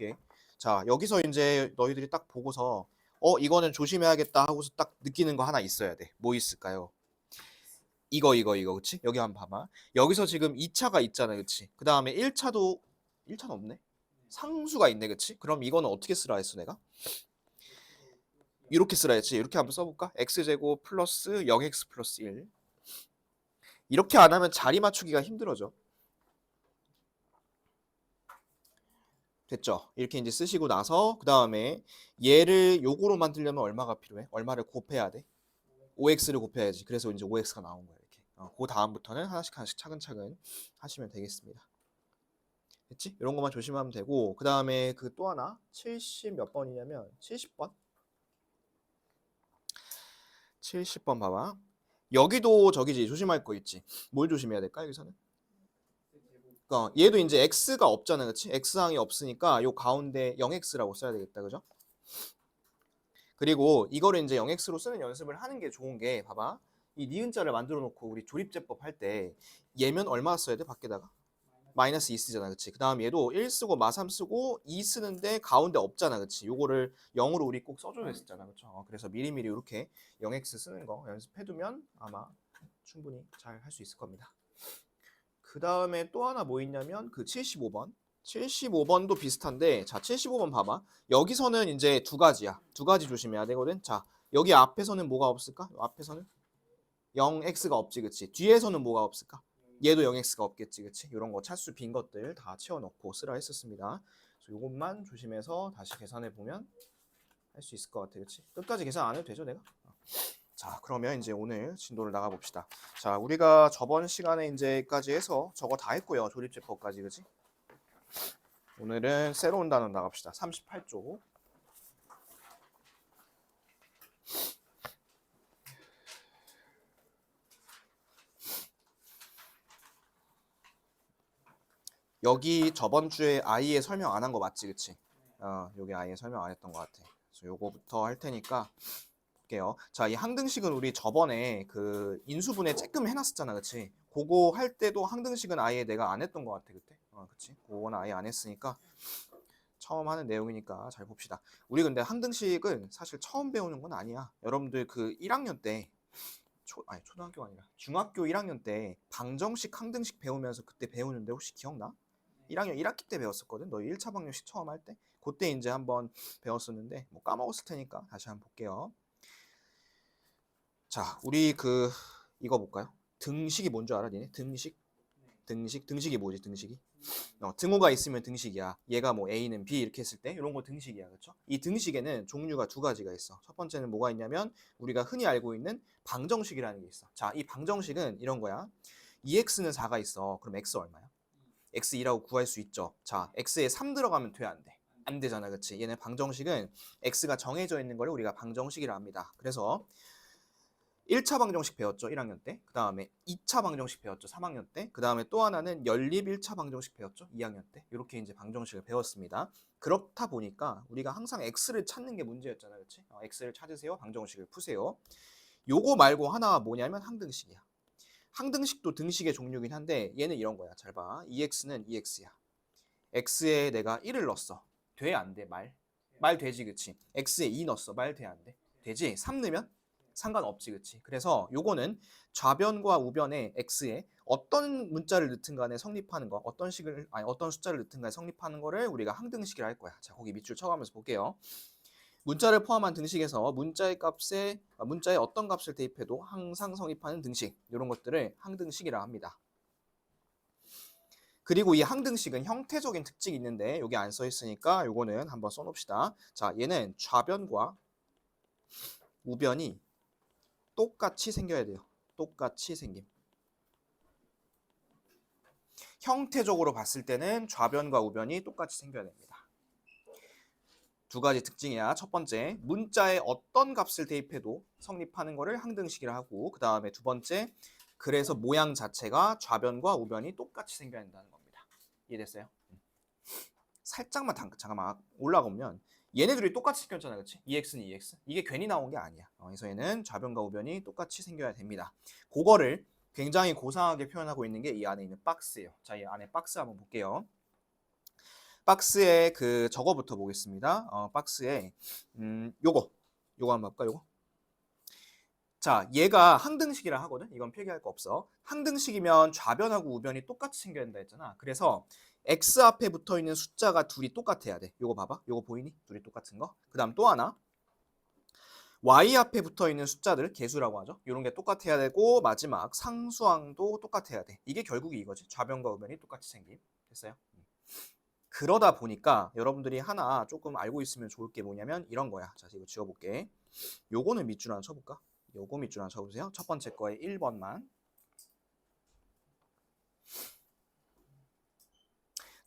해줄게. 자, 여기서 이제 너희들이 딱 보고서 이거는 조심해야겠다 하고서 딱 느끼는 거 하나 있어야 돼. 뭐 있을까요? 이거 그치? 여기 한번 봐봐. 여기서 지금 2차가 있잖아, 그치? 그 다음에 1차는 없네? 상수가 있네, 그치? 그럼 이거는 어떻게 쓰라 했어 내가? 이렇게 쓰라 했지. 이렇게 한번 써볼까? x제곱 플러스 0x 플러스 1. 이렇게 안 하면 자리 맞추기가 힘들어져. 됐죠? 이렇게 이제 쓰시고 나서 그 다음에 얘를 요거로 만들려면 얼마가 필요해? 얼마를 곱해야 돼? 5x를 곱해야지. 그래서 이제 5x가 나온 거야 이렇게. 그 다음부터는 하나씩 차근차근 하시면 되겠습니다. 됐지? 이런 것만 조심하면 되고 그 다음에 그 또 하나 70 몇 번이냐면 70번 70번 봐봐. 여기도 저기지 조심할 거 있지. 뭘 조심해야 될까 여기서는? 얘도 이제 x가 없잖아, 그렇지? x항이 없으니까 요 가운데 0x라고 써야 되겠다, 그죠? 그리고 이거를 이제 0x로 쓰는 연습을 하는 게 좋은 게 봐봐. 이 니은자를 만들어 놓고 우리 조립제법 할 때 얘면 얼마 써야 돼? 밖에다가? 마이너스 2 쓰잖아, 그치? 그 다음 얘도 1 쓰고 마3 쓰고 2 쓰는데 가운데 없잖아, 그치? 요거를 0으로 우리 꼭 써줘야 했었잖아, 그쵸? 그래서 미리미리 이렇게 0x 쓰는 거 연습해두면 아마 충분히 잘 할 수 있을 겁니다. 그 다음에 또 하나 뭐 있냐면 그 75번. 75번도 비슷한데 자 75번 봐봐. 여기서는 이제 두 가지야. 두 가지 조심해야 되거든. 자 여기 앞에서는 뭐가 없을까? 앞에서는 0x가 없지, 그치? 뒤에서는 뭐가 없을까? 얘도 0x가 없겠지, 그치? 이런 거 차수 빈 것들 다 채워넣고 쓰라 했었습니다. 그래서 이것만 조심해서 다시 계산해 보면 할 수 있을 것 같아, 그치? 끝까지 계산 안 해도 되죠, 내가? 자, 그러면 이제 오늘 진도를 나가 봅시다. 자, 우리가 저번 시간에 이제까지 해서 저거 다 했고요. 조립제법까지, 그치? 오늘은 새로운 단어 나갑시다. 38쪽. 여기 저번 주에 아이의 설명 안 한 거 맞지, 그치? 여기 아이의 설명 안 했던 것 같아. 그래서 요거부터 할 테니까 볼게요. 자, 이 항등식은 우리 저번에 그 인수분해 쬐끔 해놨었잖아, 그치? 그거 할 때도 항등식은 아예 내가 안 했던 것 같아, 그때. 그치? 그거는 아예 안 했으니까 처음 하는 내용이니까 잘 봅시다. 우리 근데 항등식은 사실 처음 배우는 건 아니야. 여러분들 그 1학년 때 초등학교가 아니라 중학교 1학년 때 방정식 항등식 배우면서 그때 배우는데 혹시 기억나? 1학년 1학기 때 배웠었거든. 너 1차 방정식 처음 할 때. 그때 이제 한번 배웠었는데 뭐 까먹었을 테니까 다시 한번 볼게요. 자, 우리 이거 볼까요? 등식이 뭔 줄 알아, 니네? 등식이 뭐지, 등식이? 등호가 있으면 등식이야. 얘가 뭐 A는 B 이렇게 했을 때 이런 거 등식이야, 그렇죠? 이 등식에는 종류가 두 가지가 있어. 첫 번째는 뭐가 있냐면 우리가 흔히 알고 있는 방정식이라는 게 있어. 자, 이 방정식은 이런 거야. 2x는 4가 있어. 그럼 x 얼마야? x 2라고 구할 수 있죠. 자, x에 3 들어가면 돼, 안 돼? 안 되잖아, 그렇지? 얘는 방정식은 x가 정해져 있는 걸 우리가 방정식이라 합니다. 그래서 1차 방정식 배웠죠, 1학년 때. 그 다음에 2차 방정식 배웠죠, 3학년 때. 그 다음에 또 하나는 연립 1차 방정식 배웠죠, 2학년 때. 이렇게 이제 방정식을 배웠습니다. 그렇다 보니까 우리가 항상 x를 찾는 게 문제였잖아요, 그렇지? x를 찾으세요, 방정식을 푸세요. 요거 말고 하나 뭐냐면 항등식이야. 항등식도 등식의 종류긴 한데 얘는 이런 거야. 잘 봐. 2x는 2x야. x에 내가 1을 넣었어. 돼, 안 돼? 말 되지, 그치? x에 2 넣었어. 말 돼, 안 돼? 되지? 3 넣으면 상관없지, 그치? 그래서 요거는 좌변과 우변에 x에 어떤 문자를 넣든 간에 성립하는 거, 어떤 숫자를 넣든 간에 성립하는 거를 우리가 항등식이라 할 거야. 자, 거기 밑줄 쳐가면서 볼게요. 문자를 포함한 등식에서 문자의 어떤 값을 대입해도 항상 성립하는 등식, 이런 것들을 항등식이라 합니다. 그리고 이 항등식은 형태적인 특징이 있는데 여기 안 써 있으니까 요거는 한번 써놓읍시다. 자, 얘는 좌변과 우변이 똑같이 생겨야 돼요. 똑같이 생김. 형태적으로 봤을 때는 좌변과 우변이 똑같이 생겨야 됩니다. 두 가지 특징이야. 첫 번째, 문자에 어떤 값을 대입해도 성립하는 거를 항등식이라 하고, 그 다음에 두 번째, 그래서 모양 자체가 좌변과 우변이 똑같이 생겨야 된다는 겁니다. 이해됐어요? 살짝만 잠깐만 올라가 보면 얘네들이 똑같이 생겼잖아, 그렇지? 2x는 2x. 이게 괜히 나온 게 아니야. 그래서 얘는 좌변과 우변이 똑같이 생겨야 됩니다. 그거를 굉장히 고상하게 표현하고 있는 게 이 안에 있는 박스예요. 자, 이 안에 박스 한번 볼게요. 박스에 그 저거부터 보겠습니다. 박스에 요거 한번 볼까 요거. 자, 얘가 항등식이라 하거든. 이건 필기할 거 없어. 항등식이면 좌변하고 우변이 똑같이 생겨야 된다 했잖아. 그래서 x 앞에 붙어 있는 숫자가 둘이 똑같아야 돼. 요거 봐봐. 요거 보이니? 둘이 똑같은 거. 그다음 또 하나. y 앞에 붙어 있는 숫자들 개수라고 하죠. 이런 게 똑같아야 되고 마지막 상수항도 똑같아야 돼. 이게 결국 이거지. 좌변과 우변이 똑같이 생김. 됐어요? 그러다 보니까 여러분들이 하나 조금 알고 있으면 좋을 게 뭐냐면 이런 거야. 자, 이거 지워볼게. 요거는 밑줄 하나 쳐볼까? 요거 밑줄 하나 쳐보세요. 첫 번째 거에 1번만.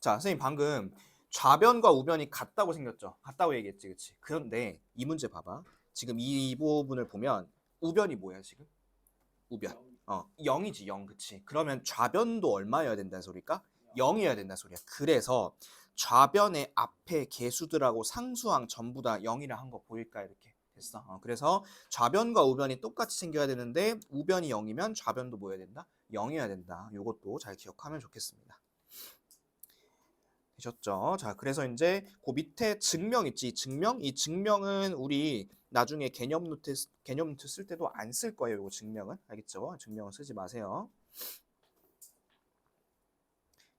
자, 선생님 방금 좌변과 우변이 같다고 생겼죠? 같다고 얘기했지, 그치? 그런데 이 문제 봐봐. 지금 이 부분을 보면 우변이 뭐야, 지금? 우변. 0이지, 0, 그치? 그러면 좌변도 얼마여야 된다는 소리일까? 0이어야 된다는 소리야. 그래서 좌변의 앞에 개수들하고 상수항 전부 다 0이라 한 거 보일까, 이렇게. 됐어. 그래서 좌변과 우변이 똑같이 생겨야 되는데 우변이 0이면 좌변도 뭐 해야 된다? 0이어야 된다. 이것도 잘 기억하면 좋겠습니다. 되셨죠? 자, 그래서 이제 그 밑에 증명 있지? 증명? 이 증명은 우리 나중에 개념 노트 쓸 때도 안 쓸 거예요. 이거 증명은. 알겠죠? 증명은 쓰지 마세요.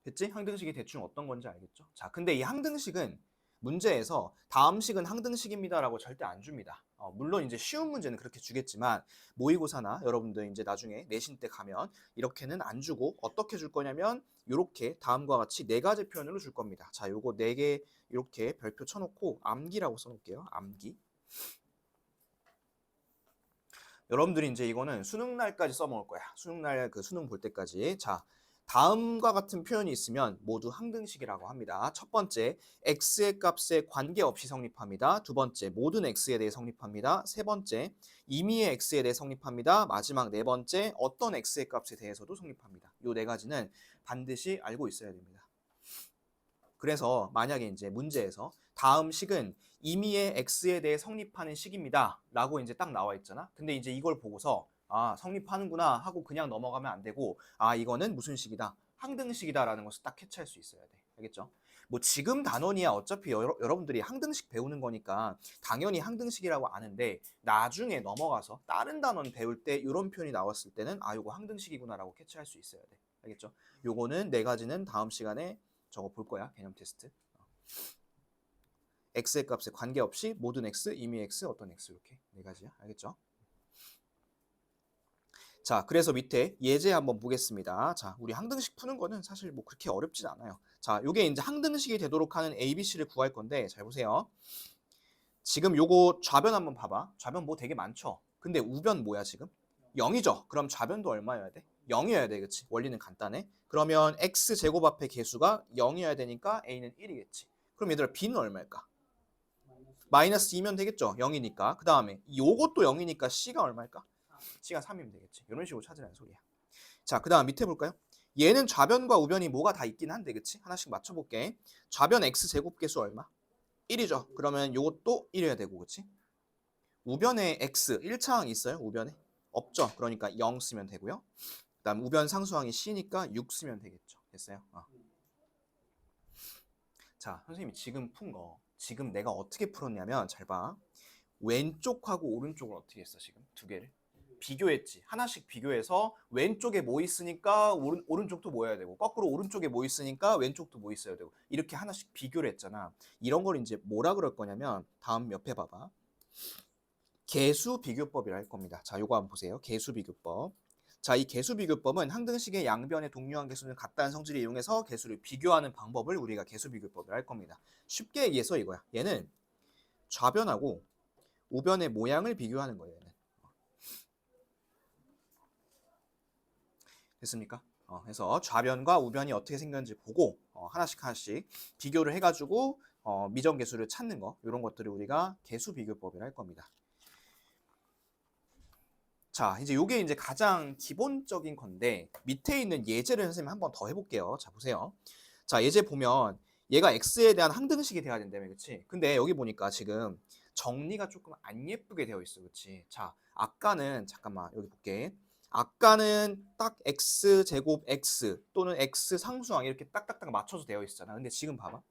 됐지? 항등식이 대충 어떤 건지 알겠죠? 자, 근데 이 항등식은 문제에서 다음 식은 항등식입니다라고 절대 안 줍니다. 물론 이제 쉬운 문제는 그렇게 주겠지만 모의고사나 여러분들 이제 나중에 내신 때 가면 이렇게는 안 주고 어떻게 줄 거냐면 이렇게 다음과 같이 네 가지 표현으로 줄 겁니다. 자, 요거 네 개 이렇게 별표 쳐놓고 암기라고 써놓을게요. 암기. 여러분들이 이제 이거는 수능 날까지 써먹을 거야. 수능 날 그 수능 볼 때까지. 자, 다음과 같은 표현이 있으면 모두 항등식이라고 합니다. 첫 번째, x의 값에 관계없이 성립합니다. 두 번째, 모든 x에 대해 성립합니다. 세 번째, 임의의 x에 대해 성립합니다. 마지막 네 번째, 어떤 x의 값에 대해서도 성립합니다. 이 네 가지는 반드시 알고 있어야 됩니다. 그래서 만약에 이제 문제에서 다음 식은 임의의 x에 대해 성립하는 식입니다. 라고 이제 딱 나와 있잖아. 근데 이제 이걸 보고서 아, 성립하는구나 하고 그냥 넘어가면 안 되고 아, 이거는 무슨 식이다? 항등식이다라는 것을 딱 캐치할 수 있어야 돼. 알겠죠? 뭐 지금 단원이야 어차피 여러분들이 항등식 배우는 거니까 당연히 항등식이라고 아는데 나중에 넘어가서 다른 단원 배울 때 이런 표현이 나왔을 때는 아, 이거 항등식이구나라고 캐치할 수 있어야 돼. 알겠죠? 요거는 네 가지는 다음 시간에 저거 볼 거야. 개념 테스트. x의 값에 관계없이 모든 x, 임의 x, 어떤 x 이렇게 네 가지야. 알겠죠? 자, 그래서 밑에 예제 한번 보겠습니다. 자, 우리 항등식 푸는 거는 사실 뭐 그렇게 어렵진 않아요. 자, 요게 이제 항등식이 되도록 하는 ABC를 구할 건데 잘 보세요. 지금 요거 좌변 한번 봐봐. 좌변 뭐 되게 많죠? 근데 우변 뭐야 지금? 0이죠? 그럼 좌변도 얼마여야 돼? 0이어야 돼, 그치? 원리는 간단해. 그러면 x제곱 앞에 개수가 0이어야 되니까 a는 1이겠지. 그럼 얘들아 b는 얼마일까? 마이너스 2면 되겠죠? 0이니까. 그 다음에 요것도 0이니까 c가 얼마일까? c가 3이면 되겠지. 이런 식으로 찾으라는 소리야. 자, 그 다음 밑에 볼까요? 얘는 좌변과 우변이 뭐가 다 있긴 한데, 그치? 하나씩 맞춰볼게. 좌변 x제곱 개수 얼마? 1이죠. 그러면 요것도 1이어야 되고, 그치? 우변에 x 1차항 있어요? 우변에? 없죠. 그러니까 0 쓰면 되고요. 그 다음 우변 상수항이 c니까 6 쓰면 되겠죠. 됐어요? 자, 선생님이 지금 푼 거 지금 내가 어떻게 풀었냐면 잘 봐. 왼쪽하고 오른쪽을 어떻게 했어 지금? 두 개를 비교했지. 하나씩 비교해서 왼쪽에 뭐 있으니까 오른쪽도 뭐 해야 되고 거꾸로 오른쪽에 뭐 있으니까 왼쪽도 뭐 있어야 되고 이렇게 하나씩 비교를 했잖아. 이런 걸 이제 뭐라 그럴 거냐면 다음 옆에 봐봐. 개수 비교법이라 할 겁니다. 자, 요거 한번 보세요. 개수 비교법. 자, 이 개수 비교법은 항등식의 양변의 동류한 개수는 같다는 성질을 이용해서 개수를 비교하는 방법을 우리가 개수 비교법이라 할 겁니다. 쉽게 얘기해서 이거야. 얘는 좌변하고 우변의 모양을 비교하는 거예요. 얘는. 됐습니까? 그래서 좌변과 우변이 어떻게 생겼는지 보고 하나씩 비교를 해가지고 미정 개수를 찾는 거 이런 것들을 우리가 개수 비교법이라 할 겁니다. 자, 이제 요게 이제 가장 기본적인 건데 밑에 있는 예제를 선생님 한 번 더 해볼게요. 자, 보세요. 자, 예제 보면 얘가 x에 대한 항등식이 돼야 된다며, 그치? 근데 여기 보니까 지금 정리가 조금 안 예쁘게 되어 있어, 그치? 자, 아까는 잠깐만 여기 볼게. 아까는 딱 x 제곱 x 또는 x 상수항 이렇게 딱딱딱 맞춰서 되어 있었잖아. 근데 지금 봐봐.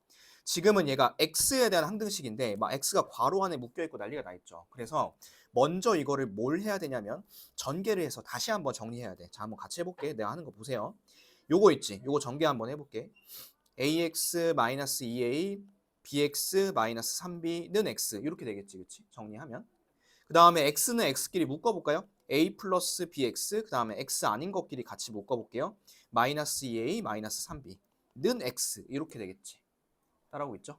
지금은 얘가 x에 대한 항등식인데 막 x가 괄호 안에 묶여 있고 난리가 나 있죠. 그래서 먼저 이거를 뭘 해야 되냐면 전개를 해서 다시 한번 정리해야 돼. 자, 한번 같이 해볼게. 내가 하는 거 보세요. 요거 있지. 요거 전개 한번 해볼게. ax-2a bx-3b는 x 이렇게 되겠지, 그렇지? 정리하면 그 다음에 x는 x끼리 묶어볼까요? a 플러스 bx 그 다음에 x 아닌 것끼리 같이 묶어볼게요. 마이너스 2a 마이너스 3b는 x 이렇게 되겠지. 따라오고 있죠?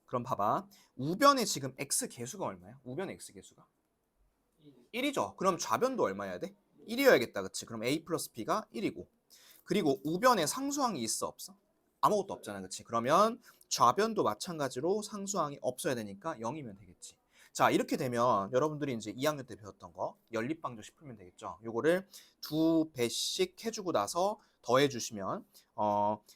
그럼 봐봐. 우변에 지금 x 개수가 얼마야? 우변의 x 개수가 1이죠. 그럼 좌변도 얼마여야 돼? 1이어야겠다, 그치? 그럼 a 플러스 b가 1이고 그리고 우변에 상수항이 있어 없어? 아무것도 없잖아, 그치? 그러면 좌변도 마찬가지로 상수항이 없어야 되니까 0이면 되겠지. 자, 이렇게 되면 여러분들이 이제 2학년 때 배웠던 거 연립방정식 풀면 되겠죠. 요거를 2배씩 해주고 나서 더해주시면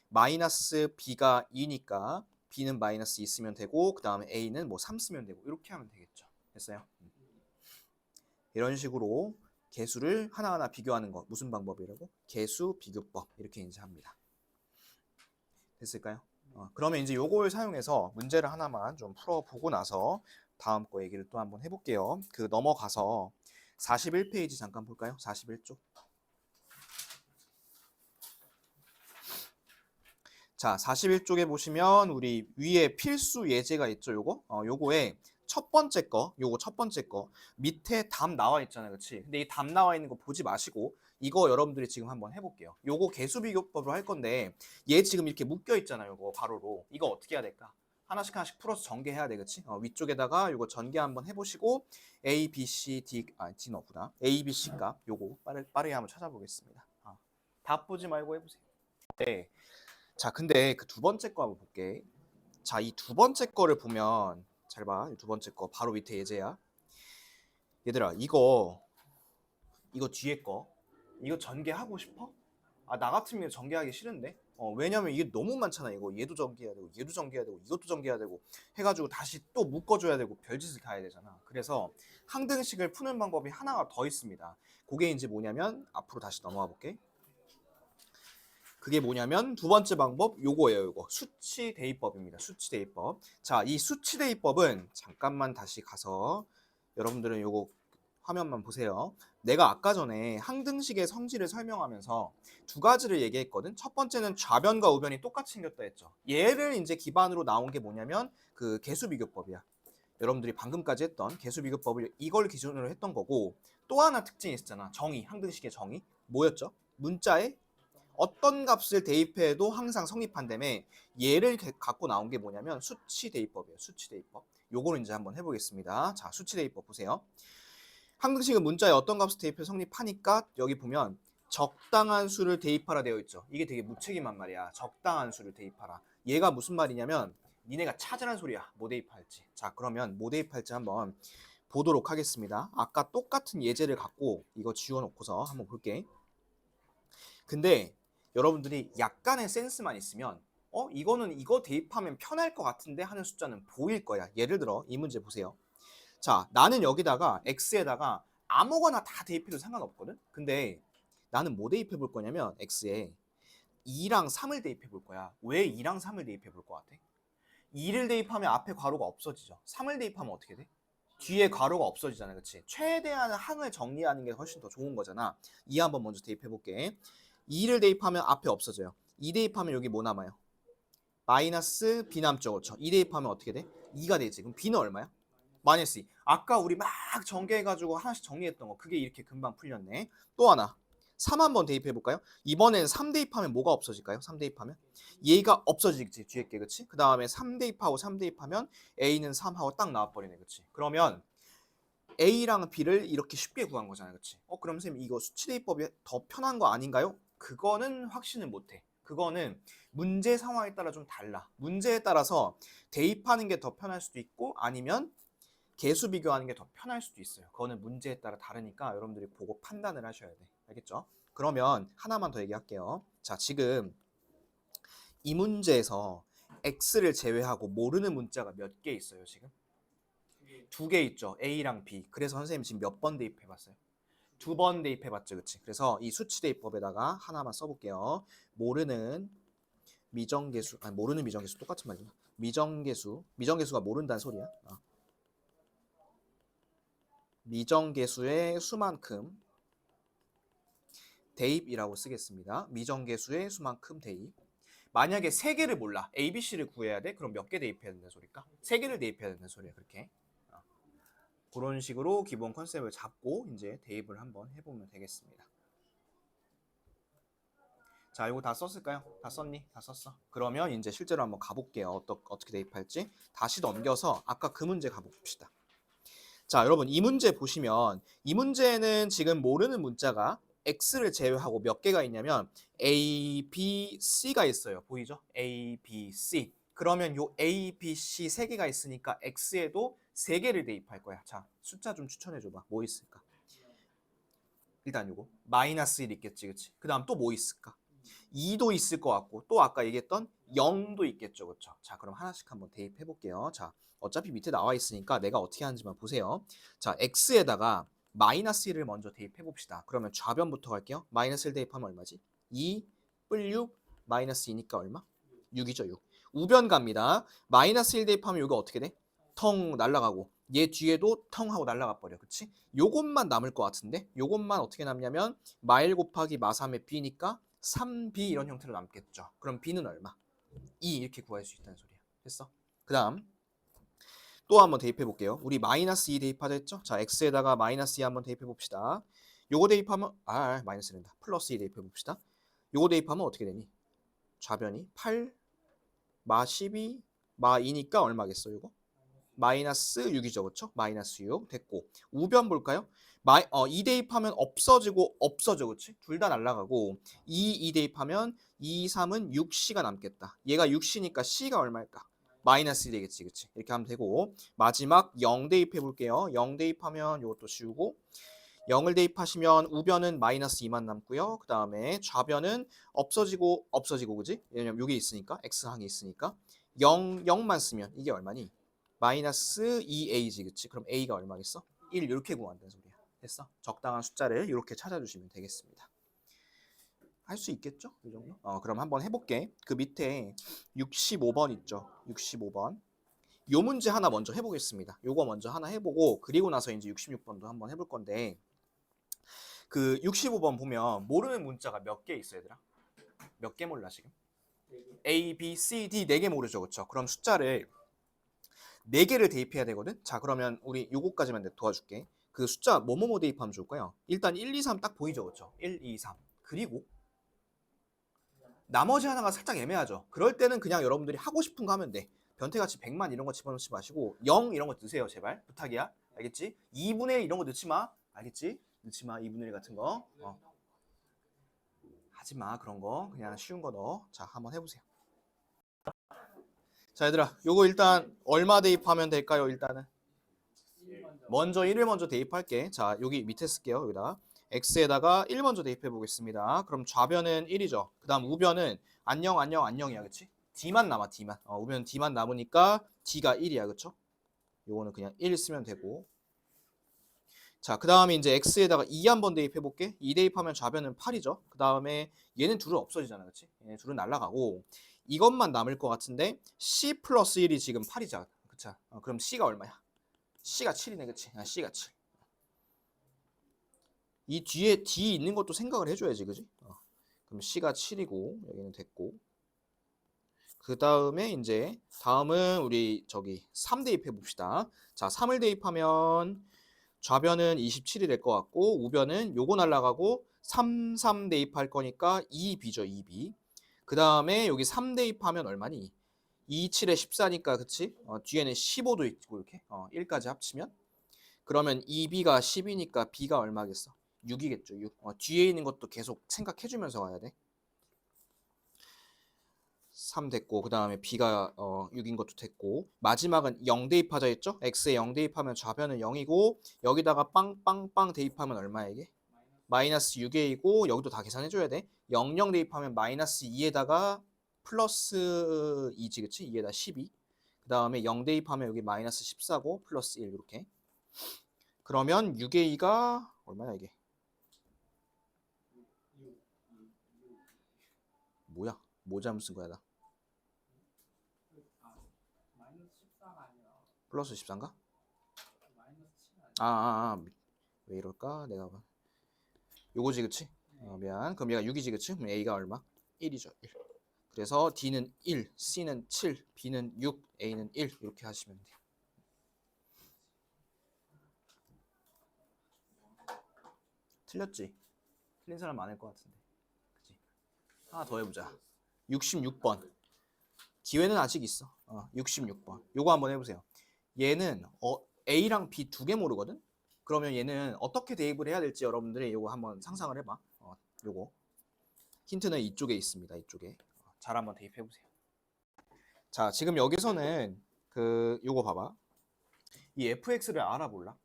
마이너스 b가 2니까 b는 마이너스 2 쓰면 되고 그 다음에 a는 뭐 3 쓰면 되고 이렇게 하면 되겠죠. 됐어요? 이런 식으로 개수를 하나하나 비교하는 거 무슨 방법이라고? 개수 비교법 이렇게 이제 합니다. 됐을까요? 그러면 이제 요걸 사용해서 문제를 하나만 좀 풀어보고 나서 다음 거 얘기를 또 한번 해볼게요. 그 넘어가서 41페이지 잠깐 볼까요? 41쪽. 자, 41쪽에 보시면 우리 위에 필수 예제가 있죠, 요거? 요거에 첫 번째 거, 요거 첫 번째 거 밑에 답 나와 있잖아요, 그렇지? 근데 이 답 나와 있는 거 보지 마시고 이거 여러분들이 지금 한번 해볼게요. 요거 개수 비교법으로 할 건데 얘 지금 이렇게 묶여 있잖아요, 요거 가로로. 이거 어떻게 해야 될까? 하나씩 하나씩 풀어서 전개해야 되겠지? 위쪽에다가 요거 전개 한번 해보시고 A, B, C, D, D는 없구나. A, B, C 값 요거 빠르게 한번 찾아보겠습니다. 답 보지 말고 해보세요. 네. 자, 근데 그 두 번째 거 한번 볼게. 자, 이 두 번째 거를 보면 잘 봐. 이 두 번째 거 바로 밑에 예제야. 얘들아, 이거 뒤에 거 이거 전개하고 싶어? 나 같으면 전개하기 싫은데. 왜냐면 이게 너무 많잖아. 이거 얘도 전개해야 되고 얘도 전개해야 되고 이것도 전개해야 되고 해가지고 다시 또 묶어줘야 되고 별짓을 다 해야 되잖아. 그래서 항등식을 푸는 방법이 하나가 더 있습니다. 그게 이제 뭐냐면 앞으로 다시 넘어가 볼게. 그게 뭐냐면 두 번째 방법 요거예요. 요거 수치 대입법입니다. 수치 대입법. 자, 이 수치 대입법은 잠깐만 다시 가서 여러분들은 요거 화면만 보세요. 내가 아까 전에 항등식의 성질을 설명하면서 두 가지를 얘기했거든. 첫 번째는 좌변과 우변이 똑같이 생겼다 했죠. 얘를 이제 기반으로 나온 게 뭐냐면 그 개수 비교법이야. 여러분들이 방금까지 했던 개수 비교법을 이걸 기준으로 했던 거고 또 하나 특징이 있었잖아. 정의, 항등식의 정의. 뭐였죠? 문자에 어떤 값을 대입해도 항상 성립한다며 얘를 갖고 나온 게 뭐냐면 수치 대입법이에요. 수치 대입법. 요거를 이제 한번 해보겠습니다. 자, 수치 대입법 보세요. 항등식은 문자에 어떤 값을 대입해서 성립하니까 여기 보면 적당한 수를 대입하라 되어 있죠. 이게 되게 무책임한 말이야. 적당한 수를 대입하라. 얘가 무슨 말이냐면 니네가 찾으란 소리야. 뭐 대입할지. 자, 그러면 뭐 대입할지 한번 보도록 하겠습니다. 아까 똑같은 예제를 갖고 이거 지워놓고서 한번 볼게. 근데 여러분들이 약간의 센스만 있으면 이거는 이거 대입하면 편할 것 같은데 하는 숫자는 보일 거야. 예를 들어 이 문제 보세요. 자, 나는 여기다가 x에다가 아무거나 다 대입해도 상관없거든. 근데 나는 뭐 대입해 볼 거냐면 x에 2랑 3을 대입해 볼 거야. 왜 2랑 3을 대입해 볼 것 같아? 2를 대입하면 앞에 괄호가 없어지죠. 3을 대입하면 어떻게 돼? 뒤에 괄호가 없어지잖아, 그렇지? 최대한 항을 정리하는 게 훨씬 더 좋은 거잖아. 2 한번 먼저 대입해 볼게. 2를 대입하면 앞에 없어져요. 2 대입하면 여기 뭐 남아요? 마이너스 b 남죠, 그렇죠? 2 대입하면 어떻게 돼? 2가 되지. 그럼 b는 얼마야? 마이너스 2. 아까 우리 막 전개해가지고 하나씩 정리했던 거 그게 이렇게 금방 풀렸네. 또 하나 3 한번 대입해 볼까요? 이번엔 3 대입하면 뭐가 없어질까요? 3 대입하면 얘가 없어지겠지, 뒤에 게. 그치? 그 다음에 3 대입하고 3 대입하면 a는 3하고 딱 나와버리네. 그치? 그러면 a랑 b를 이렇게 쉽게 구한 거잖아요. 그치? 그럼 선생님 이거 수치 대입법이 더 편한 거 아닌가요? 그거는 확신을 못해. 그거는 문제 상황에 따라 좀 달라. 문제에 따라서 대입하는 게 더 편할 수도 있고 아니면 개수 비교하는 게 더 편할 수도 있어요. 그거는 문제에 따라 다르니까 여러분들이 보고 판단을 하셔야 돼. 알겠죠? 그러면 하나만 더 얘기할게요. 자, 지금 이 문제에서 x를 제외하고 모르는 문자가 몇 개 있어요, 지금? 2개 있죠. a랑 b. 그래서 선생님 지금 몇 번 대입해 봤어요? 2번 대입해 봤죠, 그치? 그래서 이 수치 대입법에다가 하나만 써볼게요. 모르는 미정계수, 아니 모르는 미정계수 똑같은 말이야. 미정계수가 모른다는 소리야. 미정계수의 수만큼 대입이라고 쓰겠습니다. 미정계수의 수만큼 대입. 만약에 세 개를 몰라. A, B, C를 구해야 돼? 그럼 몇 개 대입해야 된다는 소리일까? 세 개를 대입해야 된다는 소리야. 그렇게. 그런 식으로 기본 컨셉을 잡고 이제 대입을 한번 해보면 되겠습니다. 자, 이거 다 썼을까요? 다 썼니? 다 썼어. 그러면 이제 실제로 한번 가볼게요. 어떻게 대입할지. 다시 넘겨서 아까 그 문제 가봅시다. 자, 여러분 이 문제 보시면 이 문제는 지금 모르는 문자가 X를 제외하고 몇 개가 있냐면 A, B, C가 있어요. 보이죠? A, B, C. 그러면 요 A, B, C 세 개가 있으니까 X에도 세 개를 대입할 거야. 자, 숫자 좀 추천해 줘봐. 뭐 있을까? 일단 요거 마이너스 1 있겠지, 그치? 그 다음 또 뭐 있을까? 2도 있을 것 같고 또 아까 얘기했던 0도 있겠죠, 그쵸? 자, 그럼 하나씩 한번 대입해 볼게요. 자, 어차피 밑에 나와 있으니까 내가 어떻게 하는지만 보세요. 자, X에다가 마이너스 1을 먼저 대입해 봅시다. 그러면 좌변부터 갈게요. 마이너스 1 대입하면 얼마지? 2 뿔 6 마이너스 2니까 얼마? 6이죠, 6. 우변 갑니다. 마이너스 1 대입하면 이거 어떻게 돼? 텅 날아가고 얘 뒤에도 텅 하고 날아가 버려. 그치? 요것만 남을 것 같은데 요것만 어떻게 남냐면 마1 곱하기 마3의 b니까 3b 이런 형태로 남겠죠. 그럼 b는 얼마? 2 이렇게 구할 수 있다는 소리야. 됐어? 그 다음 또 한번 대입해 볼게요. 우리 마이너스 2 대입하자 했죠? 자, x에다가 마이너스 2 한번 대입해 봅시다. 요거 대입하면 마이너스 된다. 플러스 2 대입해 봅시다. 요거 대입하면 어떻게 되니? 좌변이 8 마 12 마 2니까 얼마겠어 요거? 마이너스 6이죠. 그렇죠? 마이너스 6 됐고 우변 볼까요? 2 대입하면 없어져. 그렇지? 둘 다 날아가고 2 대입하면 2, 3은 6C가 남겠다. 얘가 6C니까 C가 얼마일까? 마이너스 1 되겠지. 그치? 이렇게 하면 되고 마지막 0 대입해 볼게요. 0 대입하면 이것도 씌우고 0을 대입하시면 우변은 마이너스 2만 남고요. 그 다음에 좌변은 없어지고 그지? 왜냐면 여기 있으니까 X항이 있으니까 0만 쓰면 이게 얼마니? 마이너스 2a지, 그치? 그럼 a가 얼마겠어? 1 이렇게 구한다는 소리야. 됐어? 적당한 숫자를 이렇게 찾아주시면 되겠습니다. 할 수 있겠죠? 이 정도? 그럼 한번 해볼게. 그 밑에 65번 있죠? 65번. 요 문제 하나 먼저 해보겠습니다. 요거 먼저 하나 해보고 그리고 나서 이제 66번도 한번 해볼 건데 그 65번 보면 모르는 문자가 몇 개 있어, 얘들아? 몇 개 몰라 지금? A, B, C, D 4개 모르죠, 그쵸? 그럼 숫자를 4개를 대입해야 되거든? 자, 그러면 우리 요거까지만 내가 도와줄게. 그 숫자 뭐뭐뭐 대입하면 좋을까요? 일단 1, 2, 3 딱 보이죠, 그쵸? 1, 2, 3. 그리고 나머지 하나가 살짝 애매하죠? 그럴 때는 그냥 여러분들이 하고 싶은 거 하면 돼. 변태같이 100만 이런 거 집어넣지 마시고 0 이런 거 넣으세요, 제발. 부탁이야. 알겠지? 2분의 1 이런 거 넣지 마. 알겠지? 넣지 마. 2분의 1 같은 거. 하지 마. 그런 거. 그냥 쉬운 거 넣어. 자, 한번 해보세요. 자, 얘들아. 요거 일단 얼마 대입하면 될까요? 일단은. 먼저 1을 먼저 대입할게. 자, 여기 밑에 쓸게요. 여기다. x에다가 1 먼저 대입해 보겠습니다. 그럼 좌변은 1이죠. 그 다음 우변은 안녕이야. 그치? d만 남아, d만. 우변은 d만 남으니까 d가 1이야. 그쵸? 요거는 그냥 1 쓰면 되고. 자, 그 다음에 이제 x에다가 2 한번 대입해 볼게. 2 대입하면 좌변은 8이죠. 그 다음에 얘는 둘은 없어지잖아. 그치? 얘네 둘은 날아가고. 이것만 남을 것 같은데 c 플러스 1이 지금 8이잖아. 그쵸? 그럼 c가 얼마야? c가 7이네. 그치? c가 7. 이 뒤에 D 있는 것도 생각을 해줘야지, 그지? 그럼 C가 7이고 여기는 됐고 그 다음에 이제 다음은 우리 저기 3 대입해 봅시다. 자, 3을 대입하면 좌변은 27이 될 것 같고 우변은 요거 날라가고 3 대입할 거니까 2B죠, 2B. 그 다음에 여기 3 대입하면 얼마니? 2, 7에 14니까 그치? 뒤에는 15도 있고 이렇게 1까지 합치면 그러면 2B가 10이니까 B가 얼마겠어? 6이겠죠. 6. 뒤에 있는 것도 계속 생각해주면서 가야 돼. 3 됐고 그 다음에 B가 6인 것도 됐고 마지막은 0 대입하자 했죠? X에 0 대입하면 좌변은 0이고 여기다가 빵빵빵 대입하면 얼마야 이게? 마이너스 6A이고 여기도 다 계산해줘야 돼. 0, 0 대입하면 마이너스 2에다가 플러스 2지 그치? 2에다 12. 그 다음에 0 대입하면 여기 마이너스 14고 플러스 1 이렇게. 그러면 6A가 얼마야 이게? 뭐야? 뭐 잘못 쓴 거야 나? 플러스 14인가? 왜 이럴까? 내가 요거지 그치? 미안. 그럼 얘가 6이지 그치? 그럼 A가 얼마? 1이죠. 1. 그래서 D는 1, C는 7, B는 6, A는 1 이렇게 하시면 돼요. 틀렸지? 틀린 사람 많을 것 같은데. 그치? 하나 더 해보자. 66번. 기회는 아직 있어. 66번. 요거 한번 해보세요. 얘는 A랑 B 두 개 모르거든? 그러면 얘는 어떻게 대입을 해야 될지 여러분들이 요거 한번 상상을 해봐. 요거. 힌트는 이쪽에 있습니다. 이쪽에. 잘 한번 대입해보세요. 자, 지금 여기서는 요거 봐봐. 이 fx를 알아 몰라?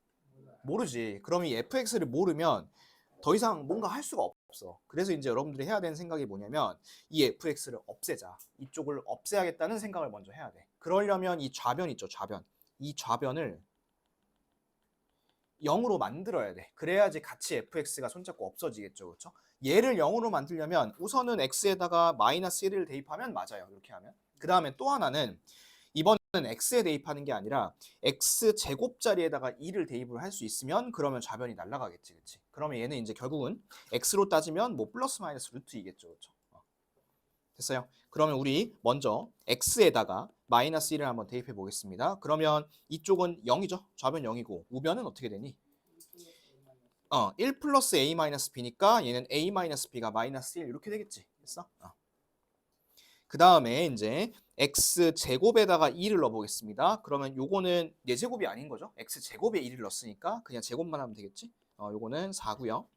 모르지. 그럼 이 fx를 모르면 더 이상 뭔가 할 수가 없어. 그래서 이제 여러분들이 해야 되는 생각이 뭐냐면 이 fx를 없애자. 이쪽을 없애야겠다는 생각을 먼저 해야 돼. 그러려면 이 좌변 있죠, 좌변. 이 좌변을 0으로 만들어야 돼. 그래야지 같이 fx가 손잡고 없어지겠죠. 그렇죠? 얘를 0으로 만들려면 우선은 x에다가 마이너스 1을 대입하면 맞아요. 이렇게 하면. 그 다음에 또 하나는 이번에는 x에 대입하는 게 아니라 x 제곱자리에다가 2를 대입을 할 수 있으면 그러면 좌변이 날아가겠지. 그렇지? 그러면 얘는 이제 결국은 x로 따지면 뭐 플러스 마이너스 루트이겠죠. 그렇죠? 됐어요? 그러면 우리 먼저 x에다가 마이너스 1을 한번 대입해 보겠습니다. 그러면 이쪽은 0이죠. 좌변 0이고 우변은 어떻게 되니? 1 플러스 a 마이너스 b니까 얘는 a 마이너스 b가 마이너스 1 이렇게 되겠지. 됐어? 그 다음에 이제 x 제곱에다가 2를 넣어보겠습니다. 그러면 요거는 4제곱이 아닌 거죠. x 제곱에 2를 넣었으니까 그냥 제곱만 하면 되겠지. 요거는 4고요.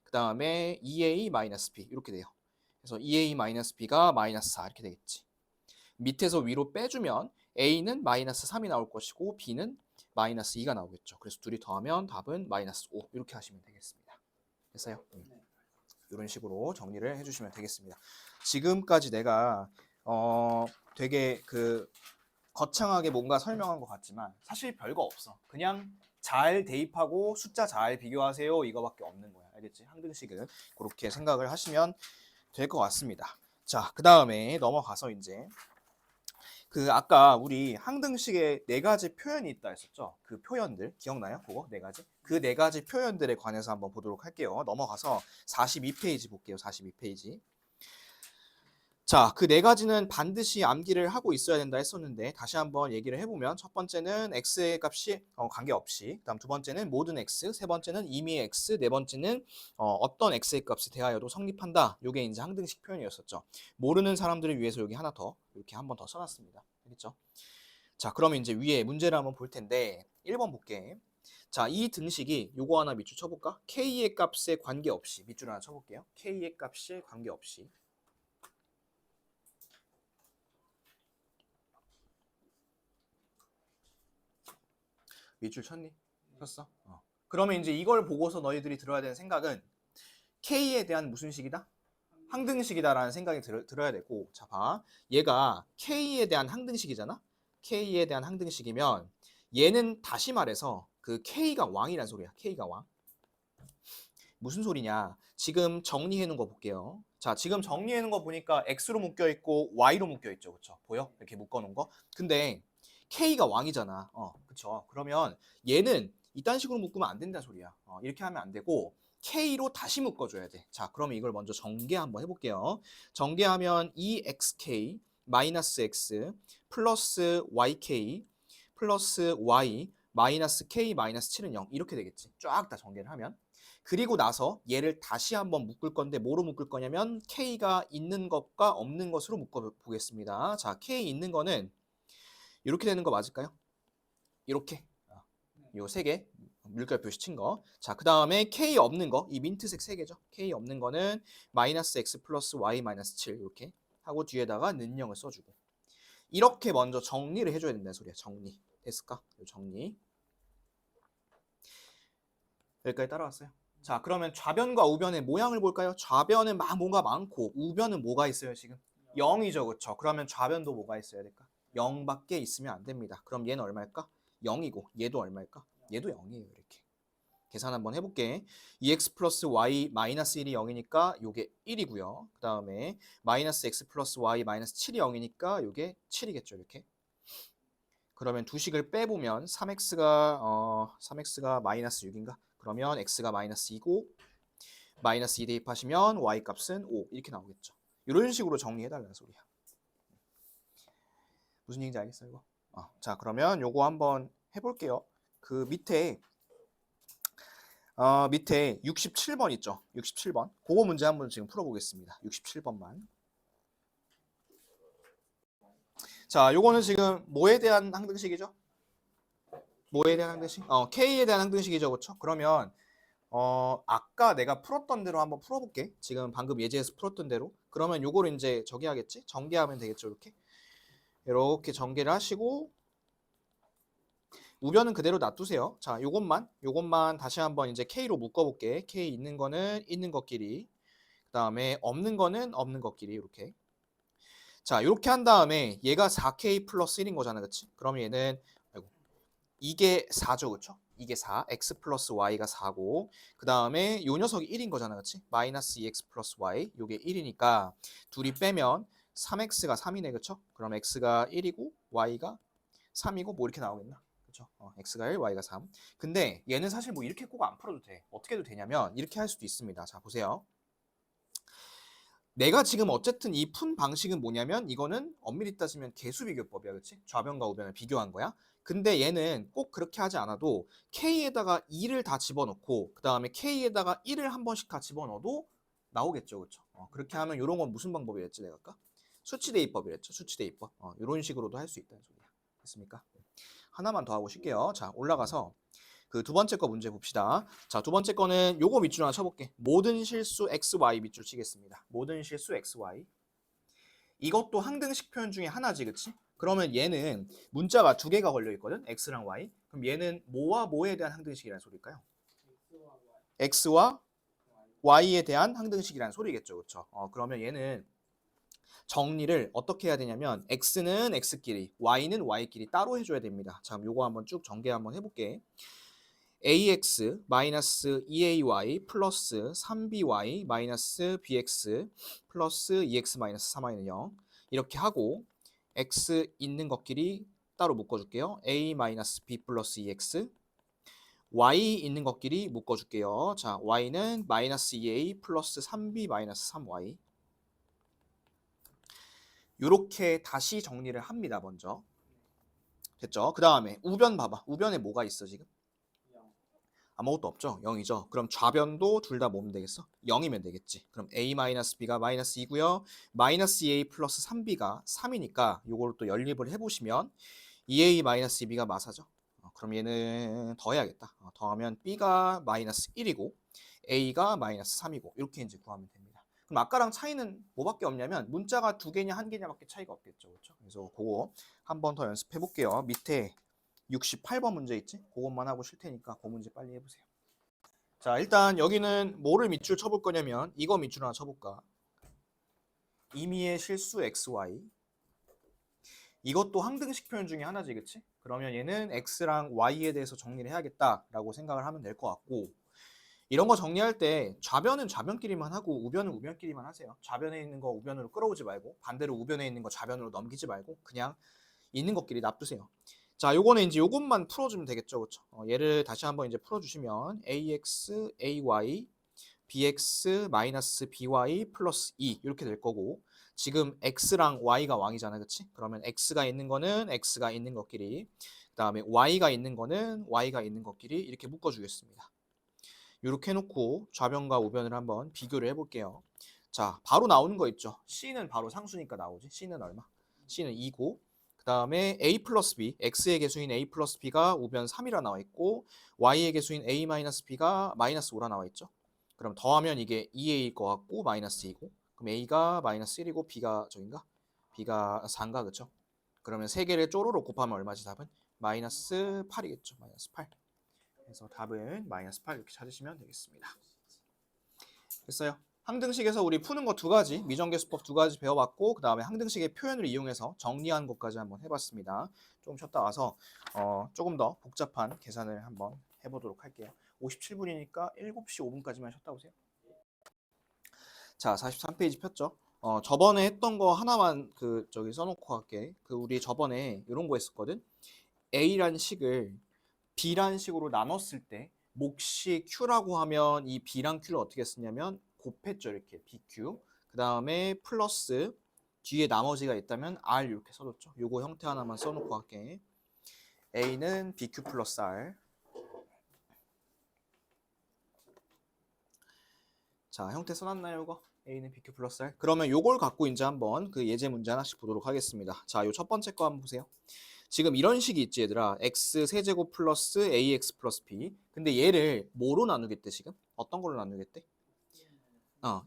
그 다음에 2a 마이너스 b 이렇게 돼요. 그래서 2a 마이너스 b가 마이너스 4 이렇게 되겠지. 밑에서 위로 빼주면 a는 마이너스 3이 나올 것이고 b는 마이너스 2가 나오겠죠. 그래서 둘이 더하면 답은 마이너스 5 이렇게 하시면 되겠습니다. 됐어요? 이런 식으로 정리를 해주시면 되겠습니다. 지금까지 내가 되게 거창하게 뭔가 설명한 것 같지만 사실 별거 없어. 그냥 잘 대입하고 숫자 잘 비교하세요 이거밖에 없는 거야. 알겠지? 항등식은 그렇게 생각을 하시면 될 것 같습니다. 자, 그 다음에 넘어가서 이제 아까 우리 항등식에 4가지 표현이 있다 했었죠? 그 표현들 기억나요? 그거 4가지? 그 4가지 표현들에 관해서 한번 보도록 할게요. 넘어가서 42페이지 볼게요. 42페이지. 자, 그 4가지는 반드시 암기를 하고 있어야 된다 했었는데 다시 한번 얘기를 해보면 첫 번째는 x의 값이 관계없이, 그다음 두 번째는 모든 x, 세 번째는 임의 x, 네 번째는 어떤 x의 값에 대하여도 성립한다. 이게 이제 항등식 표현이었었죠. 모르는 사람들을 위해서 여기 하나 더 이렇게 한 번 더 써놨습니다. 알겠죠? 자, 그러면 이제 위에 문제를 한번 볼 텐데 1번 볼게. 자, 이 등식이 요거 하나 밑줄 쳐볼까? k의 값에 관계없이 밑줄 하나 쳐볼게요. k의 값에 관계없이 밑줄 쳤니? 쳤어? 그러면 이제 이걸 보고서 너희들이 들어야 되는 생각은 K에 대한 무슨 식이다? 항등식이다라는 생각이 들어야 되고, 자 봐. 얘가 K에 대한 항등식이잖아? K에 대한 항등식이면 얘는 다시 말해서 그 K가 왕이란 소리야. K가 왕. 무슨 소리냐? 지금 정리해 놓은 거 볼게요. 자, 지금 정리해 놓은 거 보니까 X로 묶여 있고 Y로 묶여 있죠. 그쵸? 보여? 이렇게 묶어 놓은 거. 근데 K가 왕이잖아. 그쵸? 그러면 얘는 이딴 식으로 묶으면 안 된다는 소리야. 이렇게 하면 안 되고 K로 다시 묶어줘야 돼. 자, 그러면 이걸 먼저 전개 한번 해볼게요. 전개하면 EXK 마이너스 X 플러스 YK 플러스 Y 마이너스 K 마이너스 7은 0 이렇게 되겠지. 쫙 다 전개를 하면. 그리고 나서 얘를 다시 한번 묶을 건데 뭐로 묶을 거냐면 K가 있는 것과 없는 것으로 묶어 보겠습니다. 자, K 있는 거는 이렇게 되는 거 맞을까요? 이렇게 요 세 개 물결 표시 친 거. 자, 그 다음에 K 없는 거, 이 민트색 세 개죠. K 없는 거는 마이너스 X 플러스 Y 마이너스 7 이렇게 하고 뒤에다가 는영을 써주고 이렇게 먼저 정리를 해줘야 된다는 소리야. 정리. 됐을까? 요 정리. 여기까지 따라왔어요? 자, 그러면 좌변과 우변의 모양을 볼까요? 좌변은 막 뭔가 많고 우변은 뭐가 있어요 지금? 0이죠. 그렇죠? 그러면 좌변도 뭐가 있어야 될까? 0밖에 있으면 안 됩니다. 그럼 얘는 얼마일까? 0이고 얘도 얼마일까? 얘도 0이에요. 이렇게. 계산 한번 해볼게. 2x 플러스 y 마이너스 1이 0이니까 요게 1이고요. 그 다음에 마이너스 x 플러스 y 마이너스 7이 0이니까 요게 7이겠죠. 이렇게. 그러면 두 식을 빼보면 3x가 마이너스 6인가? 그러면 x가 마이너스 2고 마이너스 2 대입하시면 y 값은 5 이렇게 나오겠죠. 이런 식으로 정리해달라는 소리야. 무슨 얘기인지 알겠어요 이거? 자 그러면 요거 한번 해볼게요. 그 밑에 67번 있죠. 67번. 그거 문제 한번 지금 풀어보겠습니다. 67번만. 자 요거는 지금 뭐에 대한 항등식이죠? 뭐에 대한 항등식? K에 대한 항등식이죠. 그렇죠? 그러면 아까 내가 풀었던 대로 한번 풀어볼게. 지금 방금 예제에서 풀었던 대로. 그러면 요거를 이제 저기 하겠지? 전개하면 되겠죠. 이렇게 전개를 하시고 우변은 그대로 놔두세요. 자, 요것만 다시 한번 이제 K로 묶어볼게. K 있는 거는 있는 것끼리, 그 다음에 없는 거는 없는 것끼리 이렇게. 자, 이렇게 한 다음에 얘가 4K 플러스 1인 거잖아, 그렇지? 그러면 얘는 이게 4죠, 그렇죠? 이게 4, x 플러스 y가 4고 그 다음에 요 녀석이 1인 거잖아, 그렇지? 마이너스 2x 플러스 y, 요게 1이니까 둘이 빼면 3x가 3이네, 그렇죠? 그럼 x가 1이고 y가 3이고 뭐 이렇게 나오겠나? 그렇죠? x가 1, y가 3. 근데 얘는 사실 뭐 이렇게 꼭 안 풀어도 돼. 어떻게 해도 되냐면 이렇게 할 수도 있습니다. 자, 보세요. 내가 지금 어쨌든 이 푼 방식은 뭐냐면 이거는 엄밀히 따지면 개수비교법이야, 그렇지? 좌변과 우변을 비교한 거야. 근데 얘는 꼭 그렇게 하지 않아도 K에다가 2를 다 집어넣고 그 다음에 K에다가 1을 한 번씩 다 집어넣어도 나오겠죠, 그렇죠? 그렇게 하면 이런 건 무슨 방법이랬지 내가 아까? 수치대입법이랬죠, 수치대입법. 이런 식으로도 할 수 있다는 소리야. 됐습니까? 하나만 더 하고 쉴게요. 자, 올라가서 그 두 번째 거 문제 봅시다. 자, 두 번째 거는 요거 밑줄 하나 쳐볼게. 모든 실수 xy 밑줄 치겠습니다. 모든 실수 xy. 이것도 항등식 표현 중에 하나지, 그치? 그러면 얘는 문자가 두 개가 걸려 있거든, x랑 y. 그럼 얘는 뭐와 뭐에 대한 항등식이라는 소리일까요? x와 y에 대한 항등식이라는 소리겠죠, 그렇죠? 그러면 얘는 정리를 어떻게 해야 되냐면 x는 x끼리, y는 y끼리 따로 해줘야 됩니다. 자, 그럼 요거 한번 쭉 전개 한번 해볼게. ax 마이너스 2ay 플러스 3by 마이너스 bx 플러스 2x 마이너스 3y는 0 이렇게 하고 x 있는 것끼리 따로 묶어줄게요. a 마이너스 b 플러스 2x y 있는 것끼리 묶어줄게요. 자, y는 마이너스 2a 플러스 3b 마이너스 3y 이렇게 다시 정리를 합니다. 먼저 됐죠? 그 다음에 우변 봐봐. 우변에 뭐가 있어 지금? 아무것도 없죠? 0이죠. 그럼 좌변도 둘 다 뭐면 되겠어? 0이면 되겠지. 그럼 a-b가 마이너스 2고요. 마이너스 2a 플러스 3b가 3이니까 요걸 또 연립을 해보시면 2a-2b가 마사죠. 그럼 얘는 더해야겠다. 더하면 b가 마이너스 1이고 a가 마이너스 3이고 이렇게 이제 구하면 됩니다. 그럼 아까랑 차이는 뭐밖에 없냐면 문자가 두 개냐 한 개냐밖에 차이가 없겠죠. 그렇죠? 그래서 그거 한 번 더 연습해 볼게요. 밑에 68번 문제 있지? 그것만 하고 쉴 테니까 그 문제 빨리 해보세요. 자, 일단 여기는 뭐를 밑줄 쳐볼 거냐면 이거 밑줄 하나 쳐볼까? 임의의 실수 xy. 이것도 항등식 표현 중에 하나지, 그치? 그러면 얘는 x랑 y에 대해서 정리를 해야겠다라고 생각을 하면 될 것 같고 이런 거 정리할 때 좌변은 좌변끼리만 하고 우변은 우변끼리만 하세요. 좌변에 있는 거 우변으로 끌어오지 말고 반대로 우변에 있는 거 좌변으로 넘기지 말고 그냥 있는 것끼리 놔두세요. 자, 요거는 이제 요것만 풀어주면 되겠죠, 그렇죠? 얘를 다시 한번 이제 풀어주시면 ax, ay, bx 마이너스 by 플러스 2 이렇게 될 거고 지금 x랑 y가 왕이잖아, 그렇지? 그러면 x가 있는 거는 x가 있는 것끼리 그 다음에 y가 있는 거는 y가 있는 것끼리 이렇게 묶어주겠습니다. 이렇게 해놓고 좌변과 우변을 한번 비교를 해볼게요. 자, 바로 나오는 거 있죠? c는 바로 상수니까 나오지. c는 얼마? c는 2고 그 다음에 a 플러스 b, x의 개수인 a 플러스 b가 우변 3이라 나와 있고 y의 개수인 a 마이너스 b가 마이너스 5라 나와 있죠. 그럼 더하면 이게 2a일 것 같고 마이너스 2고 그럼 a가 마이너스 1이고 b가 저긴가? b가 4인가, 그쵸? 그러면 세 개를 쪼로로 곱하면 얼마지 답은? 마이너스 8이겠죠. 마이너스 8. 그래서 답은 마이너스 8 이렇게 찾으시면 되겠습니다. 됐어요? 항등식에서 우리 푸는 거 두 가지, 미정계수법 두 가지 배워봤고 그 다음에 항등식의 표현을 이용해서 정리한 것까지 한번 해봤습니다. 조금 쉬었다 와서 조금 더 복잡한 계산을 한번 해보도록 할게요. 57분이니까 7시 5분까지만 쉬었다 오세요. 자, 43페이지 폈죠? 저번에 했던 거 하나만 그 저기 써놓고 할게. 그 우리 저번에 이런 거 했었거든. A란 식을 B란 식으로 나눴을 때 몫이 Q라고 하면 이 B랑 Q를 어떻게 쓰냐면 곱했죠. 이렇게 BQ. 그 다음에 플러스 뒤에 나머지가 있다면 R 이렇게 써줬죠. 요거 형태 하나만 써놓고 할게. A는 BQ 플러스 R. 자, 형태 써놨나요, 이거? A는 BQ 플러스 R. 그러면 요걸 갖고 이제 한번 그 예제 문제 하나씩 보도록 하겠습니다. 자, 요 첫 번째 거 한번 보세요. 지금 이런 식이 있지, 얘들아. x 세제곱 플러스 ax 플러스 b. 근데 얘를 뭐로 나누겠대, 지금? 어떤 걸로 나누겠대?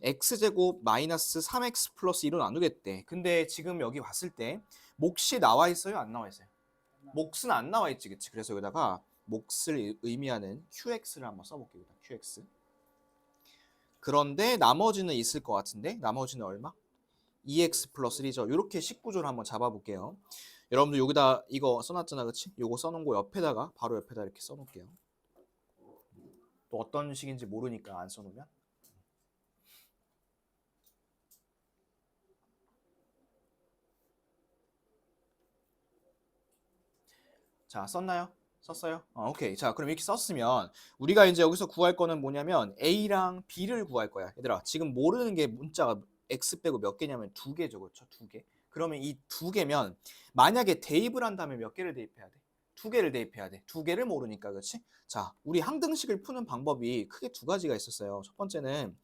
x제곱 마이너스 3x 플러스 2로 나누겠대. 근데 지금 여기 왔을 때 몫이 나와 있어요, 안 나와 있어요? 몫은 안 나와 있지, 그치? 그래서 여기다가 몫을 의미하는 qx를 한번 써볼게요. qx. 그런데 나머지는 있을 것 같은데 나머지는 얼마? 2x 플러스 1이죠. 이렇게 식구조를 한번 잡아볼게요. 여러분들 여기다 이거 써놨잖아, 그치? 요거 써놓은 거 옆에다가 바로 옆에다 이렇게 써놓을게요. 또 어떤 식인지 모르니까 안 써놓으면. 자, 썼나요? 썼어요? 오케이. 자, 그럼 이렇게 썼으면 우리가 이제 여기서 구할 거는 뭐냐면 A랑 B를 구할 거야. 얘들아, 지금 모르는 게 문자가 X 빼고 몇 개냐면 2개죠. 그렇죠? 2개. 그러면 이 2개면 만약에 대입을 한다면 몇 개를 대입해야 돼? 2개를 대입해야 돼. 2개를 모르니까, 그렇지? 자, 우리 항등식을 푸는 방법이 크게 2가지가 있었어요. 첫 번째는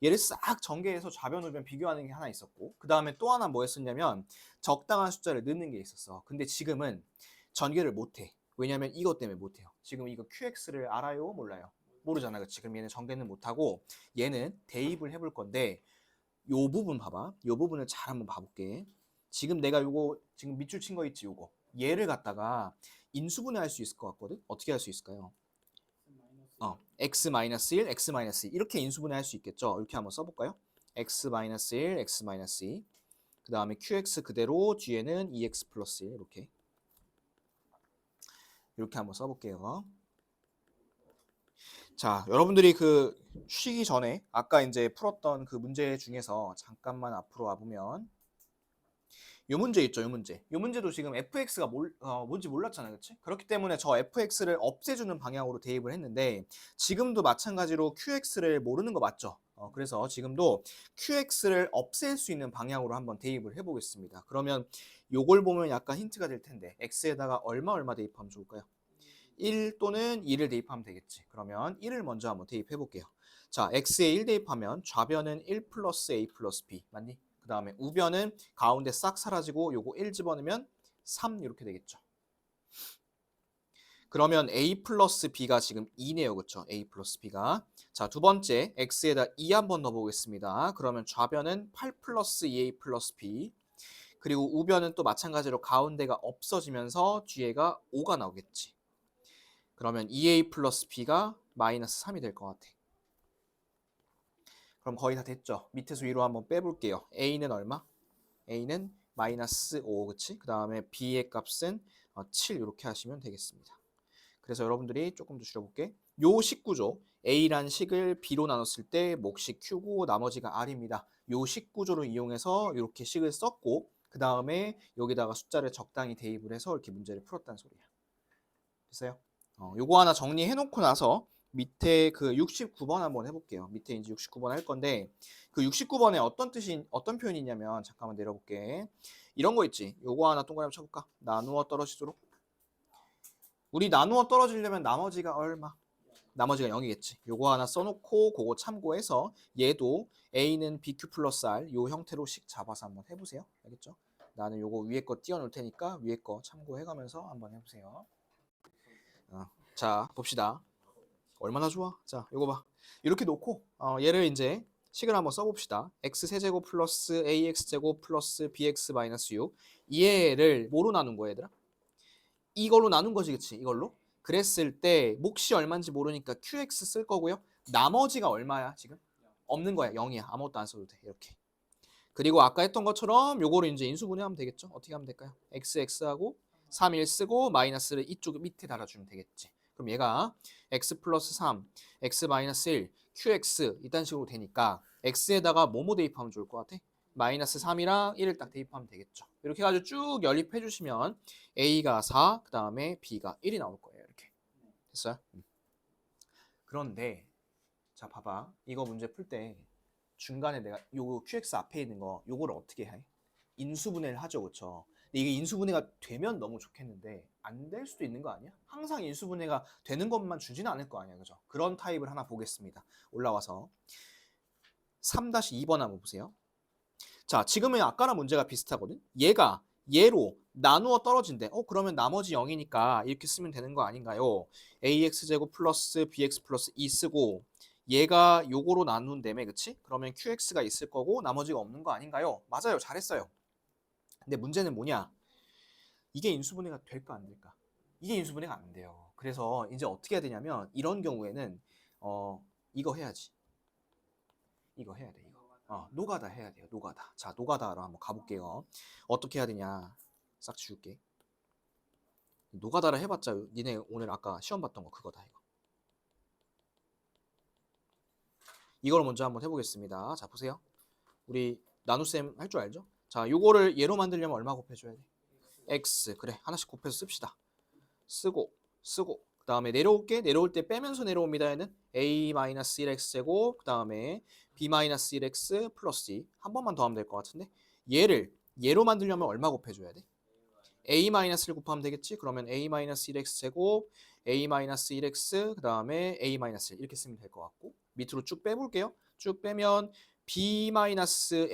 얘를 싹 전개해서 좌변 우변 비교하는 게 하나 있었고, 그 다음에 또 하나 뭐였었냐면 적당한 숫자를 넣는 게 있었어. 근데 지금은 전개를 못해. 왜냐면 이것 때문에 못해요. 지금 이거 QX를 알아요? 몰라요? 모르잖아, 그치? 그럼 얘는 전개는 못하고 얘는 대입을 해볼 건데 요 부분 봐봐. 요 부분을 잘 한번 봐볼게. 지금 내가 요거 지금 밑줄 친 거 있지, 요거. 얘를 갖다가 인수분해 할 수 있을 것 같거든? 어떻게 할 수 있을까요? x-1, x-2 이렇게 인수분해 할 수 있겠죠? 이렇게 한번 써볼까요? x-1, x-2 그 다음에 qx 그대로 뒤에는 2x 플러스 1 이렇게 한번 써볼게요. 자, 여러분들이 그 쉬기 전에 아까 이제 풀었던 그 문제 중에서 잠깐만 앞으로 와보면 요 문제 있죠, 요 문제. 요 문제도 지금 fx가 뭔지 몰랐잖아요, 그렇지? 그렇기 때문에 저 fx를 없애주는 방향으로 대입을 했는데 지금도 마찬가지로 qx를 모르는 거 맞죠? 그래서 지금도 qx를 없앨 수 있는 방향으로 한번 대입을 해보겠습니다. 그러면 요걸 보면 약간 힌트가 될 텐데 x에다가 얼마 대입하면 좋을까요? 1 또는 2를 대입하면 되겠지. 그러면 1을 먼저 한번 대입해 볼게요. 자, x에 1 대입하면 좌변은 1 플러스 a 플러스 b 맞니? 그 다음에 우변은 가운데 싹 사라지고 요거 1 집어넣으면 3 이렇게 되겠죠. 그러면 a 플러스 b가 지금 2네요. 그렇죠? a 플러스 b가. 자, 두 번째 x에다 2 한번 넣어보겠습니다. 그러면 좌변은 8 플러스 2a 플러스 b 그리고 우변은 또 마찬가지로 가운데가 없어지면서 뒤에가 5가 나오겠지. 그러면 2a 플러스 b가 마이너스 3이 될 것 같아. 그럼 거의 다 됐죠? 밑에서 위로 한번 빼볼게요. a는 얼마? a는 마이너스 5, 그치? 그 다음에 b의 값은 7 이렇게 하시면 되겠습니다. 그래서 여러분들이 조금 더 줄여볼게. 요 식구조 a란 식을 b로 나눴을 때 몫이 q고 나머지가 r입니다. 요 식구조를 이용해서 이렇게 식을 썼고 그 다음에 여기다가 숫자를 적당히 대입을 해서 이렇게 문제를 풀었다는 소리야. 됐어요? 요거 하나 정리해 놓고 나서 밑에 그 69번 한번 해볼게요. 밑에 이제 69번 할 건데 그 69번에 어떤 표현이 있냐면 잠깐만 내려볼게. 이런 거 있지. 요거 하나 동그라미 쳐볼까? 나누어 떨어지도록. 우리 나누어 떨어지려면 나머지가 얼마? 나머지가 0이겠지. 요거 하나 써놓고 그거 참고해서 얘도 A는 BQ 플러스 R 요 형태로 식 잡아서 한번 해보세요. 알겠죠? 나는 요거 위에 거 띄워놓을 테니까 위에 거 참고해가면서 한번 해보세요. 자, 봅시다. 얼마나 좋아? 자, 요거 봐. 이렇게 놓고 얘를 이제 식을 한번 써봅시다. x 세제곱 플러스 ax 제곱 플러스 bx 마이너스 6 얘를 뭐로 나눈 거야, 얘들아? 이걸로 나눈 거지, 그치? 이걸로? 그랬을 때 몫이 얼마인지 모르니까 qx 쓸 거고요. 나머지가 얼마야, 지금? 없는 거야, 0이야. 아무것도 안 써도 돼, 이렇게. 그리고 아까 했던 것처럼 요거를 이제 인수분해하면 되겠죠? 어떻게 하면 될까요? x하고 3, 1 쓰고 마이너스를 이쪽 밑에 달아주면 되겠지. 그럼 얘가 x 플러스 3, x 마이너스 1, qx 이딴 식으로 되니까 x에다가 뭐뭐 대입하면 좋을 것 같아? 마이너스 3이랑 1을 딱 대입하면 되겠죠. 이렇게 해가지고 쭉 연립해 주시면 A가 4, 그 다음에 B가 1이 나올 거예요. 이렇게. 됐어요? 그런데 자 봐봐. 이거 문제 풀 때 중간에 내가 요거 QX 앞에 있는 거 요거를 어떻게 해? 인수분해를 하죠. 그쵸? 근데 이게 인수분해가 되면 너무 좋겠는데 안 될 수도 있는 거 아니야? 항상 인수분해가 되는 것만 주지는 않을 거 아니야. 그죠? 그런 타입을 하나 보겠습니다. 올라와서 3-2번 한번 보세요. 자, 지금은 아까랑 문제가 비슷하거든. 얘가 얘로 나누어 떨어진대. 그러면 나머지 0이니까 이렇게 쓰면 되는 거 아닌가요? ax제곱 플러스 bx 플러스 2 쓰고 얘가 요거로 나눈다며, 그치? 그러면 qx가 있을 거고 나머지가 없는 거 아닌가요? 맞아요. 잘했어요. 근데 문제는 뭐냐? 이게 인수분해가 될까 안 될까? 이게 인수분해가 안 돼요. 그래서 이제 어떻게 해야 되냐면 이런 경우에는 이거 해야지. 이거 해야 돼. 이거. 노가다 해야 돼요. 노가다. 자, 노가다로 한번 가볼게요. 어떻게 해야 되냐? 싹 지울게. 노가다를 해봤자 니네 오늘 아까 시험 봤던 거 그거다 이거. 이걸 먼저 한번 해보겠습니다. 자, 보세요. 우리 나눗셈 할 줄 알죠? 자, 요거를 얘로 만들려면 얼마 곱해줘야 돼? x. 그래, 하나씩 곱해서 씁시다. 쓰고 그 다음에 내려올게. 내려올 때 빼면서 내려옵니다. 얘는 a-1x 제곱 그 다음에 b-1x 플러스 2. 한 번만 더 하면 될 것 같은데 얘를 얘로 만들려면 얼마 곱해줘야 돼? a-를 곱하면 되겠지? 그러면 a-1x 제곱 a-1x 그 다음에 a-1 이렇게 쓰면 될 것 같고 밑으로 쭉 빼볼게요. 쭉 빼면 b-ax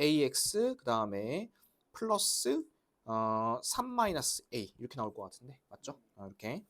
그 다음에 플러스 3-a 이렇게 나올 것 같은데 맞죠? 이렇게.